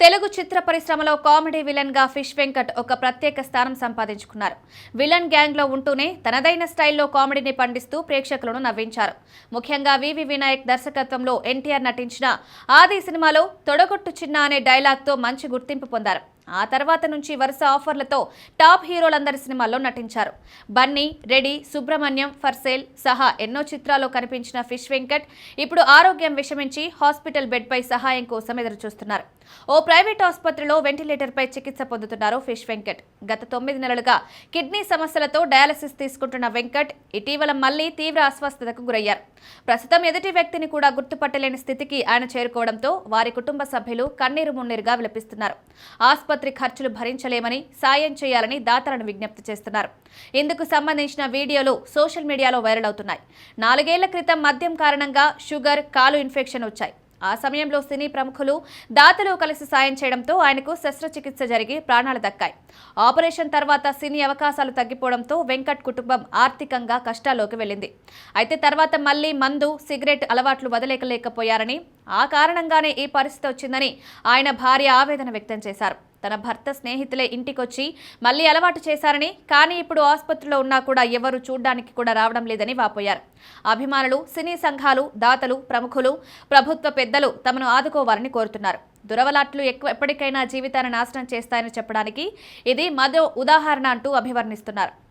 తెలుగు చిత్ర పరిశ్రమలో comedy villain గా fish Venkat ఒక ప్రత్యేక స్థానం సంపాదించుకున్నారు. విలన్ గ్యాంగ్ లో ఉంటూనే తనదైన స్టైల్లో కామెడీని పండిస్తూ ప్రేక్షకులను నవ్వించారు. ముఖ్యంగా వివి వినాయక్ దర్శకత్వంలో ఎన్టీఆర్ నటించిన ఆది సినిమాలో తొడగొట్టు చిన్న అనే డైలాగ్ తో మంచి గుర్తింపు పొందారు. ఆ తర్వాత నుంచి వరుస ఆఫర్లతో టాప్ హీరోలందరి సినిమాల్లో నటించారు. బన్నీ, రెడీ, సుబ్రహ్మణ్యం, ఫర్సేల్ సహా ఎన్నో చిత్రాల్లో కనిపించిన ఫిష్ వెంకట్ ఇప్పుడు ఆరోగ్యం విషమించి హాస్పిటల్ బెడ్ పై సహాయం కోసం ఎదురుచూస్తున్నారు. ఓ ప్రైవేట్ ఆసుపత్రిలో వెంటిలేటర్ పై చికిత్స పొందుతున్నారు ఫిష్ వెంకట్. గత 9 నెలలుగా కిడ్నీ సమస్యలతో డయాలసిస్ తీసుకుంటున్న వెంకట్ ఇటీవల మళ్లీ తీవ్ర అస్వస్థతకు గురయ్యారు. ప్రస్తుతం ఎదుటి వ్యక్తిని కూడా గుర్తుపట్టలేని స్థితికి ఆయన చేరుకోవడంతో వారి కుటుంబ సభ్యులు కన్నీరు మున్నీరుగా విలపిస్తున్నారు. ఆసుపత్రి ఖర్చులు భరించలేమని సాయం చేయాలని దాతలను విజ్ఞప్తి చేస్తున్నారు. ఇందుకు సంబంధించిన వీడియోలు సోషల్ మీడియాలో వైరల్ అవుతున్నాయి. 4 ఏళ్ల క్రితం మద్యం కారణంగా షుగర్, కాలు ఇన్ఫెక్షన్ వచ్చాయి. ఆ సమయంలో సినీ ప్రముఖులు, దాతలు కలిసి సాయం చేయడంతో ఆయనకు శస్త్రచికిత్స జరిగి ప్రాణాలు దక్కాయి. ఆపరేషన్ తర్వాత సినీ అవకాశాలు తగ్గిపోవడంతో వెంకట్ కుటుంబం ఆర్థికంగా కష్టాల్లోకి వెళ్ళింది. అయితే తర్వాత మళ్లీ మందు, సిగరెట్ అలవాట్లు వదలేకలేకపోయారని, ఆ కారణంగానే ఈ పరిస్థితి వచ్చిందని ఆయన భార్య ఆవేదన వ్యక్తం చేశారు. తన భర్త స్నేహితులే ఇంటికొచ్చి మళ్లీ అలవాటు చేశారని, కానీ ఇప్పుడు ఆసుపత్రిలో ఉన్నా కూడా ఎవరు చూడ్డానికి కూడా రావడం లేదని వాపోయారు. అభిమానులు, సినీ సంఘాలు, దాతలు, ప్రముఖులు, ప్రభుత్వ పెద్దలు తమను ఆదుకోవాలని కోరుతున్నారు. దురవలాట్లు ఎప్పటికైనా జీవితాన్ని నాశనం చేస్తాయని చెప్పడానికి ఇది మరో ఉదాహరణ అంటూ అభివర్ణిస్తున్నారు.